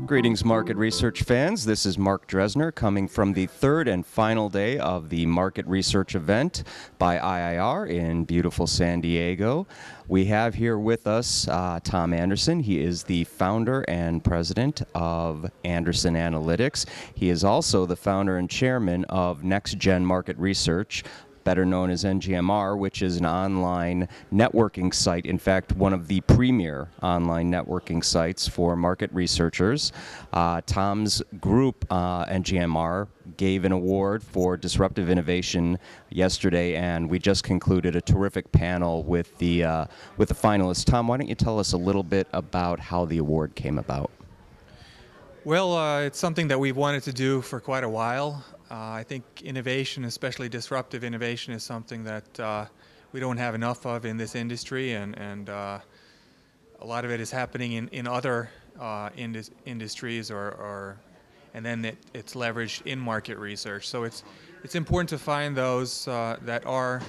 Greetings, market research fans. This is Mark Dresner coming from the third and final day of the market research event by IIR in beautiful San Diego. We have here with us Tom Anderson. He is the founder and president of Anderson Analytics. He is also the founder and chairman of Next Gen Market Research, better known as NGMR, which is an online networking site, in fact, one of the premier online networking sites for market researchers. Tom's group, NGMR, gave an award for disruptive innovation yesterday, and we just concluded a terrific panel with the finalists. Tom, why don't you tell us a little bit about how the award came about? Well, it's something that we've wanted to do for quite a while. I think innovation, especially disruptive innovation, is something that we don't have enough of in this industry, and a lot of it is happening in other industries, and then it's leveraged in market research. So it's important to find those that are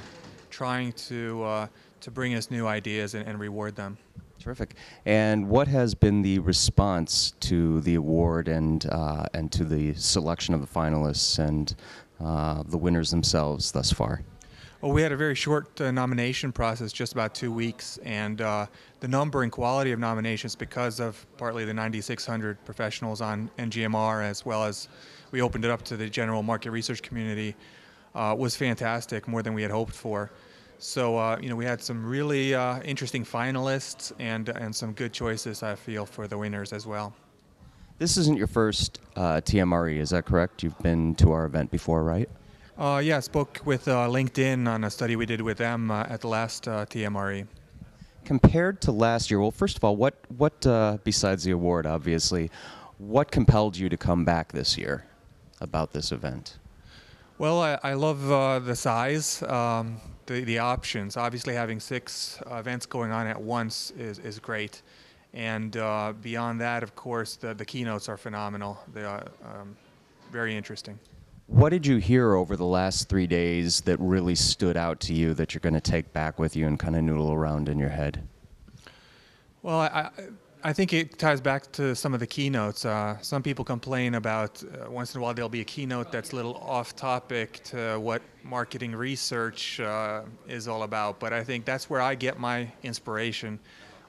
trying to bring us new ideas and reward them. Terrific. And what has been the response to the award and to the selection of the finalists and the winners themselves thus far? Well, we had a very short nomination process, just about 2 weeks, and the number and quality of nominations, because of partly the 9,600 professionals on NGMR, as well as we opened it up to the general market research community, was fantastic, more than we had hoped for. So, we had some really interesting finalists and some good choices, I feel, for the winners as well. This isn't your first TMRE, is that correct? You've been to our event before, right? Yeah, I spoke with LinkedIn on a study we did with them at the last TMRE. Compared to last year, well, first of all, what besides the award, obviously, what compelled you to come back this year about this event? Well, I love the size, the options. Obviously, having 6 events going on at once is great. And beyond that, of course, the keynotes are phenomenal. They are very interesting. What did you hear over the last 3 days that really stood out to you that you're going to take back with you and kind of noodle around in your head? Well, I think it ties back to some of the keynotes. Some people complain about once in a while there'll be a keynote that's a little off topic to what marketing research is all about. But I think that's where I get my inspiration,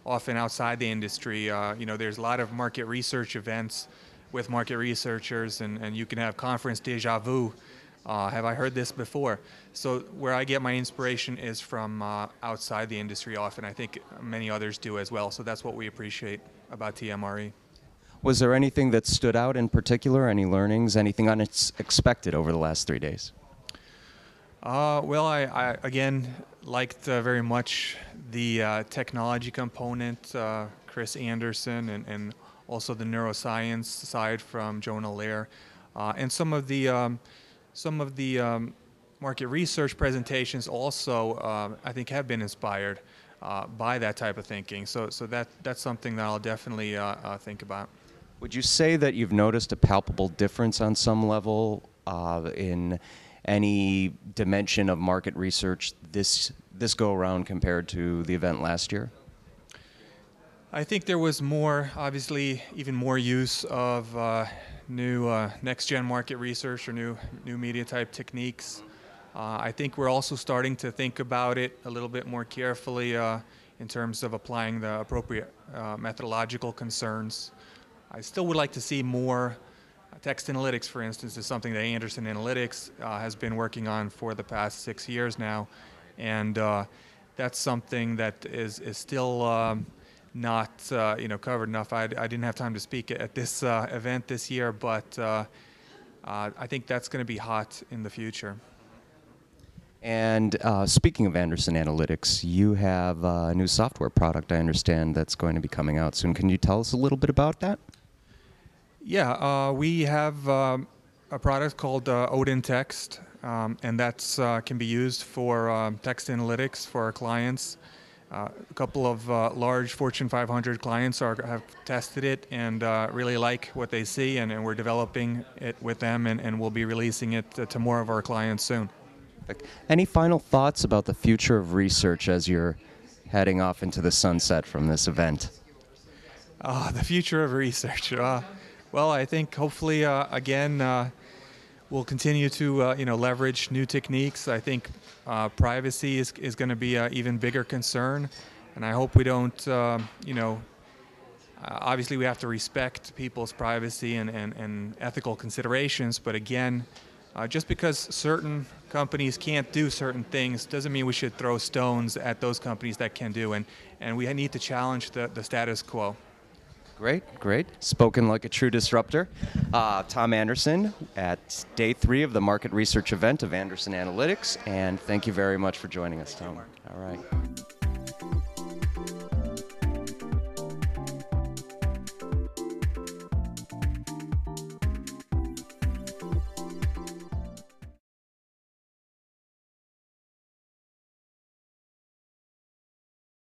often outside the industry. There's a lot of market research events with market researchers, and you can have conference déjà vu. Have I heard this before? So where I get my inspiration is from outside the industry often. I think many others do as well. So that's what we appreciate about TMRE. Was there anything that stood out in particular? Any learnings? Anything unexpected over the last 3 days? Well, I again liked very much the technology component, Chris Anderson, and also the neuroscience side from Jonah Lair, and some of the market research presentations also, I think, have been inspired by that type of thinking. So that's something that I'll definitely think about. Would you say that you've noticed a palpable difference on some level in any dimension of market research this go around compared to the event last year? I think there was more, obviously, even more use of new next-gen market research or new media type techniques. I think we're also starting to think about it a little bit more carefully in terms of applying the appropriate methodological concerns. I still would like to see more. Text analytics, for instance, is something that Anderson Analytics has been working on for the past 6 years now, and that's something that is still not covered enough. I didn't have time to speak at this event this year, but I think that's going to be hot in the future. And speaking of Anderson Analytics, you have a new software product, I understand, that's going to be coming out soon. Can you tell us a little bit about that? Yeah, we have a product called Odin Text, and that's can be used for text analytics for our clients. A couple of large Fortune 500 clients have tested it and really like what they see, and we're developing it with them, and we'll be releasing it to more of our clients soon. Any final thoughts about the future of research as you're heading off into the sunset from this event? The future of research. Well, I think hopefully, again, we'll continue to leverage new techniques. I think privacy is going to be an even bigger concern, and I hope we don't, obviously we have to respect people's privacy and ethical considerations, but again, just because certain companies can't do certain things doesn't mean we should throw stones at those companies that can do, and we need to challenge the status quo. Great, great. Spoken like a true disruptor. Tom Anderson at day 3 of the market research event of Anderson Analytics, and thank you very much for joining us, Tom. All right.